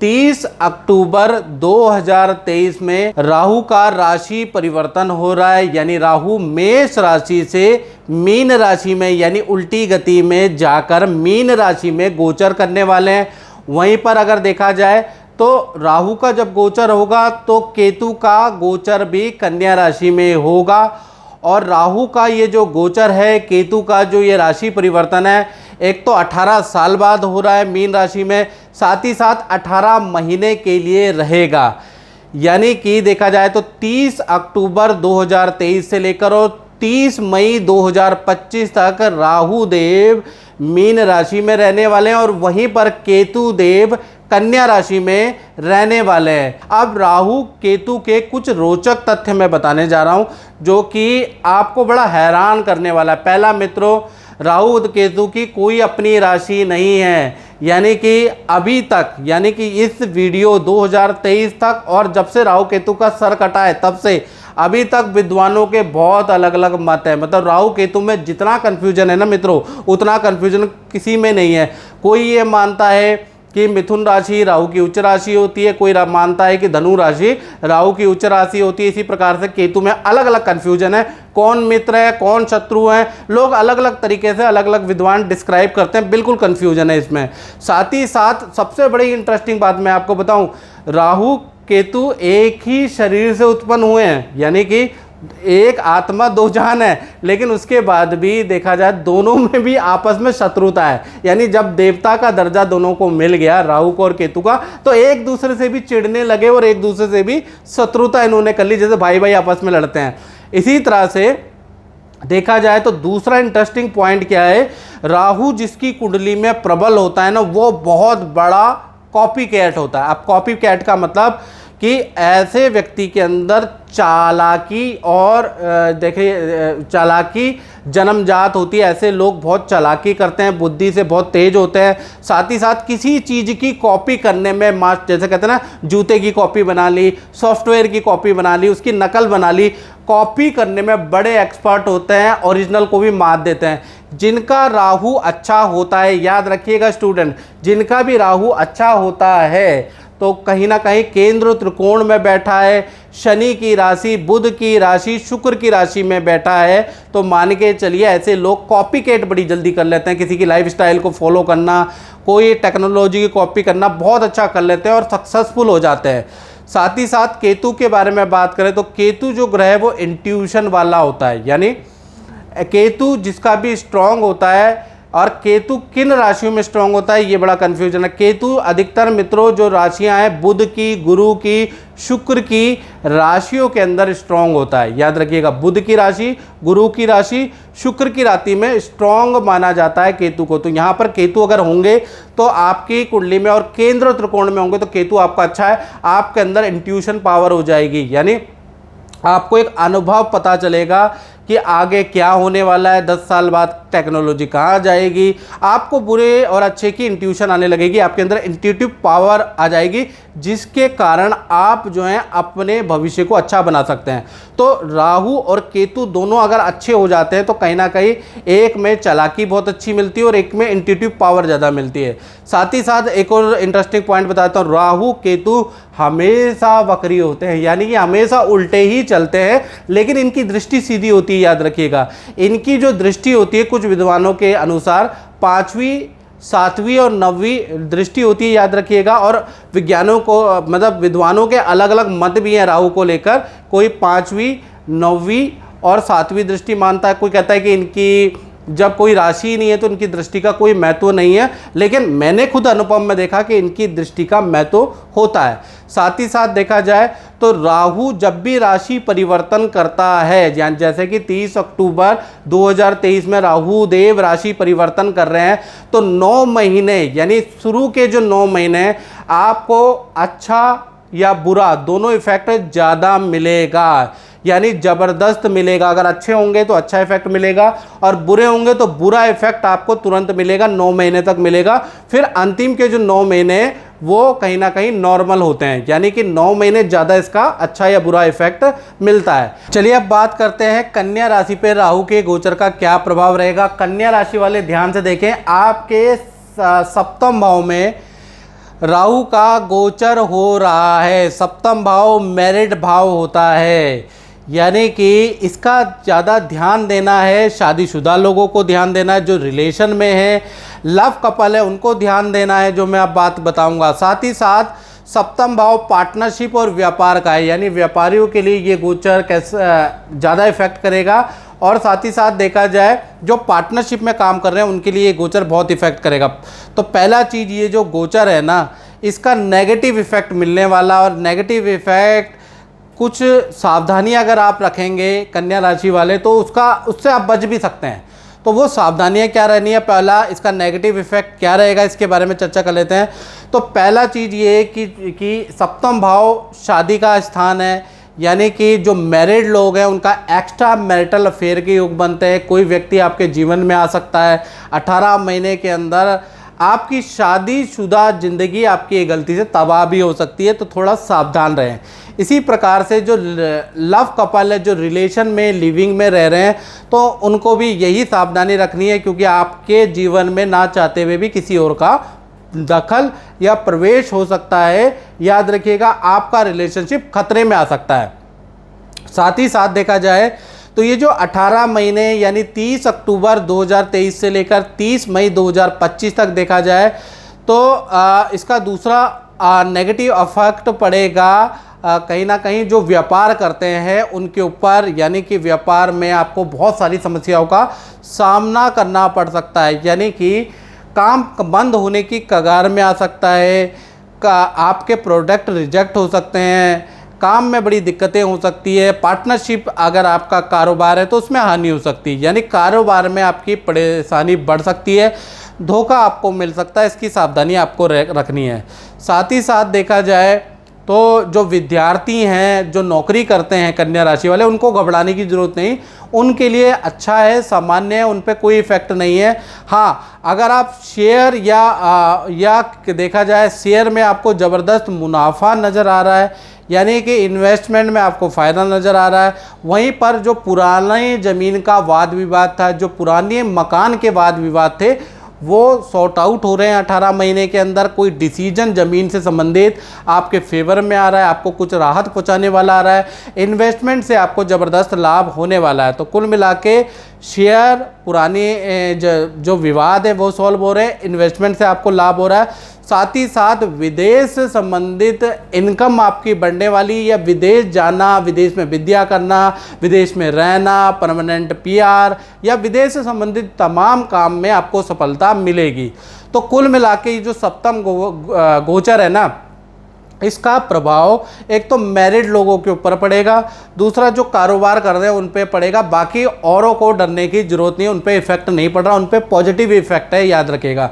30 अक्टूबर 2023 में राहु का राशि परिवर्तन हो रहा है, यानी राहु मेष राशि से मीन राशि में यानी उल्टी गति में जाकर मीन राशि में गोचर करने वाले हैं। वहीं पर अगर देखा जाए तो राहु का जब गोचर होगा तो केतु का गोचर भी कन्या राशि में होगा। और राहु का ये जो गोचर है, केतु का जो ये राशि परिवर्तन है, एक तो 18 साल बाद हो रहा है मीन राशि में, साथ ही साथ 18 महीने के लिए रहेगा। यानी कि देखा जाए तो 30 अक्टूबर 2023 से लेकर और 30 मई 2025 तक राहु देव मीन राशि में रहने वाले हैं और वहीं पर केतु देव कन्या राशि में रहने वाले हैं। अब राहु केतु के कुछ रोचक तथ्य मैं बताने जा रहा हूं जो कि आपको बड़ा हैरान करने वाला है। पहला मित्रों, राहु केतु की कोई अपनी राशि नहीं है, यानी कि अभी तक, यानी कि इस वीडियो 2023 तक और जब से राहु केतु का सर कटा है तब से अभी तक विद्वानों के बहुत अलग अलग मत हैं। मतलब राहु केतु में जितना कन्फ्यूजन है ना मित्रों, उतना कन्फ्यूजन किसी में नहीं है। कोई ये मानता है कि मिथुन राशि राहु की उच्च राशि होती है, कोई मानता है कि धनु राशि राहु की उच्च राशि होती है। इसी प्रकार से केतु में अलग अलग कन्फ्यूजन है, कौन मित्र है कौन शत्रु है, लोग अलग अलग तरीके से अलग अलग विद्वान डिस्क्राइब करते हैं, बिल्कुल कन्फ्यूजन है इसमें। साथ ही साथ सबसे बड़ी इंटरेस्टिंग बात मैं आपको बताऊं, राहु केतु एक ही शरीर से उत्पन्न हुए हैं, यानी कि एक आत्मा दो जान है, लेकिन उसके बाद भी देखा जाए दोनों में भी आपस में शत्रुता है। यानी जब देवता का दर्जा दोनों को मिल गया, राहु को और केतु का, तो एक दूसरे से भी चिढ़ने लगे और एक दूसरे से भी शत्रुता इन्होंने कर ली, जैसे भाई भाई आपस में लड़ते हैं। इसी तरह से देखा जाए तो दूसरा इंटरेस्टिंग पॉइंट क्या है, राहु जिसकी कुंडली में प्रबल होता है ना, वो बहुत बड़ा कॉपी कैट होता है। अब कॉपी कैट का मतलब कि ऐसे व्यक्ति के अंदर चालाकी और देखिए चालाकी जन्मजात होती है। ऐसे लोग बहुत चालाकी करते हैं, बुद्धि से बहुत तेज होते हैं। साथ ही साथ किसी चीज़ की कॉपी करने में जैसे कहते हैं ना, जूते की कॉपी बना ली, सॉफ्टवेयर की कॉपी बना ली, उसकी नकल बना ली, कॉपी करने में बड़े एक्सपर्ट होते हैं, ओरिजिनल को भी मात देते हैं। जिनका राहु अच्छा होता है, याद रखिएगा स्टूडेंट, जिनका भी राहु अच्छा होता है तो कहीं ना कहीं केंद्र त्रिकोण में बैठा है, शनि की राशि, बुध की राशि, शुक्र की राशि में बैठा है, तो मान के चलिए ऐसे लोग कॉपी कैट बड़ी जल्दी कर लेते हैं। किसी की लाइफस्टाइल को फॉलो करना, कोई टेक्नोलॉजी की कॉपी करना बहुत अच्छा कर लेते हैं और सक्सेसफुल हो जाते हैं। साथ ही साथ केतु के बारे में बात करें तो केतु जो ग्रह है वो इंट्यूशन वाला होता है, यानी केतु जिसका भी स्ट्रांग होता है। और केतु किन राशियों में स्ट्रांग होता है, ये बड़ा कंफ्यूजन है। केतु अधिकतर मित्रों जो राशियां हैं बुध की, गुरु की, शुक्र की राशियों के अंदर स्ट्रांग होता है। याद रखिएगा, बुध की राशि, गुरु की राशि, शुक्र की राशि में स्ट्रांग माना जाता है केतु को। तो यहाँ पर केतु अगर होंगे तो आपकी कुंडली में और केंद्र त्रिकोण में होंगे तो केतु आपका अच्छा है, आपके अंदर इंट्यूशन पावर हो जाएगी, यानी आपको एक अनुभव पता चलेगा कि आगे क्या होने वाला है, 10 साल बाद टेक्नोलॉजी कहाँ जाएगी। आपको बुरे और अच्छे की इंट्यूशन आने लगेगी, आपके अंदर इंट्यूटिव पावर आ जाएगी, जिसके कारण आप जो हैं अपने भविष्य को अच्छा बना सकते हैं। तो राहु और केतु दोनों अगर अच्छे हो जाते हैं तो कहीं ना कहीं एक में चालाकी बहुत अच्छी मिलती है और एक में इंट्यूटिव पावर ज़्यादा मिलती है। साथ ही साथ एक और इंटरेस्टिंग पॉइंट बताता हूँ, राहु केतु हमेशा वक्री होते हैं, यानी कि हमेशा उल्टे ही चलते हैं, लेकिन इनकी दृष्टि सीधी होती है। याद रखिएगा, इनकी जो दृष्टि होती है कुछ विद्वानों के अनुसार 5वीं, 7वीं और 9वीं दृष्टि होती है, याद रखिएगा। और विज्ञानों को मतलब विद्वानों के अलग अलग मत भी हैं राहु को लेकर, कोई 5वीं, 9वीं और 7वीं दृष्टि मानता है, कोई कहता है कि इनकी जब कोई राशि ही नहीं है तो इनकी दृष्टि का कोई महत्व नहीं है, लेकिन मैंने खुद अनुभव में देखा कि इनकी दृष्टि का महत्व होता है। साथ ही साथ देखा जाए तो राहु जब भी राशि परिवर्तन करता है, जैसे कि 30 अक्टूबर 2023 में राहु देव राशि परिवर्तन कर रहे हैं, तो 9 महीने यानी शुरू के जो 9 महीने आपको अच्छा या बुरा दोनों इफेक्ट ज़्यादा मिलेगा, यानी ज़बरदस्त मिलेगा। अगर अच्छे होंगे तो अच्छा इफेक्ट मिलेगा और बुरे होंगे तो बुरा इफेक्ट आपको तुरंत मिलेगा, 9 महीने तक मिलेगा। फिर अंतिम के जो 9 महीने वो कहीं ना कहीं नॉर्मल होते हैं, यानी कि 9 महीने ज़्यादा इसका अच्छा या बुरा इफेक्ट मिलता है। चलिए अब बात करते हैं कन्या राशि पे राहु के गोचर का क्या प्रभाव रहेगा। कन्या राशि वाले ध्यान से देखें, आपके सप्तम भाव में राहु का गोचर हो रहा है। सप्तम भाव मैरिड भाव होता है, यानी कि इसका ज़्यादा ध्यान देना है, शादीशुदा लोगों को ध्यान देना है, जो रिलेशन में है, लव कपल है, उनको ध्यान देना है, जो मैं अब बात बताऊंगा। साथ ही साथ सप्तम भाव पार्टनरशिप और व्यापार का है, यानी व्यापारियों के लिए ये गोचर कैसे ज़्यादा इफेक्ट करेगा। और साथ ही साथ देखा जाए जो पार्टनरशिप में काम कर रहे हैं उनके लिए ये गोचर बहुत इफेक्ट करेगा। तो पहला चीज़, ये जो गोचर है ना, इसका नेगेटिव इफेक्ट मिलने वाला, और नेगेटिव इफेक्ट कुछ सावधानी अगर आप रखेंगे कन्या राशि वाले तो उससे आप बच भी सकते हैं। तो वो सावधानियां क्या रहनी है, पहला इसका नेगेटिव इफेक्ट क्या रहेगा, इसके बारे में चर्चा कर लेते हैं। तो पहला चीज़ ये कि सप्तम भाव शादी का स्थान है, यानी कि जो मैरिड लोग हैं उनका एक्स्ट्रा मैरिटल अफेयर के योग बनते हैं। कोई व्यक्ति आपके जीवन में आ सकता है 18 महीने के अंदर। आपकी शादीशुदा ज़िंदगी आपकी गलती से तबाह भी हो सकती है, तो थोड़ा सावधान रहें। इसी प्रकार से जो लव कपल है, जो रिलेशन में लिविंग में रह रहे हैं, तो उनको भी यही सावधानी रखनी है, क्योंकि आपके जीवन में ना चाहते हुए भी किसी और का दखल या प्रवेश हो सकता है। याद रखिएगा, आपका रिलेशनशिप खतरे में आ सकता है। साथ ही साथ देखा जाए तो ये जो 18 महीने यानी 30 अक्टूबर 2023 से लेकर 30 मई 2025 तक देखा जाए तो इसका दूसरा नेगेटिव इफेक्ट पड़ेगा कहीं ना कहीं जो व्यापार करते हैं उनके ऊपर, यानी कि व्यापार में आपको बहुत सारी समस्याओं का सामना करना पड़ सकता है, यानी कि काम बंद होने की कगार में आ सकता है, आपके प्रोडक्ट रिजेक्ट हो सकते हैं, काम में बड़ी दिक्कतें हो सकती है। पार्टनरशिप अगर आपका कारोबार है तो उसमें हानि हो सकती है, यानी कारोबार में आपकी परेशानी बढ़ सकती है, धोखा आपको मिल सकता है, इसकी सावधानी आपको रखनी है। साथ ही साथ देखा जाए तो जो विद्यार्थी हैं, जो नौकरी करते हैं कन्या राशि वाले, उनको घबराने की ज़रूरत नहीं, उनके लिए अच्छा है, सामान्य है, उन पे कोई इफेक्ट नहीं है। हाँ, अगर आप शेयर या देखा जाए शेयर में आपको ज़बरदस्त मुनाफा नज़र आ रहा है, यानी कि इन्वेस्टमेंट में आपको फ़ायदा नज़र आ रहा है, वहीं पर जो पुराने ज़मीन का वाद विवाद था, जो पुराने मकान के वाद विवाद थे, वो सॉर्ट आउट हो रहे हैं 18 महीने के अंदर। कोई डिसीजन ज़मीन से संबंधित आपके फेवर में आ रहा है, आपको कुछ राहत पहुंचाने वाला आ रहा है, इन्वेस्टमेंट से आपको ज़बरदस्त लाभ होने वाला है। तो कुल मिला के शेयर पुराने जो विवाद है वो सॉल्व हो रहे हैं, इन्वेस्टमेंट से आपको लाभ हो रहा है। साथ ही साथ विदेश से संबंधित इनकम आपकी बढ़ने वाली, या विदेश जाना, विदेश में विद्या करना, विदेश में रहना, परमानेंट पीआर या विदेश से संबंधित तमाम काम में आपको सफलता मिलेगी। तो कुल मिला के ये जो सप्तम गोचर है ना, इसका प्रभाव एक तो मैरिड लोगों के ऊपर पड़ेगा, दूसरा जो कारोबार कर रहे हैं उन पे पड़ेगा, बाकी औरों को डरने की जरूरत नहीं है, उन पे इफेक्ट नहीं पड़ रहा, उन पे पॉजिटिव इफेक्ट है, याद रखिएगा।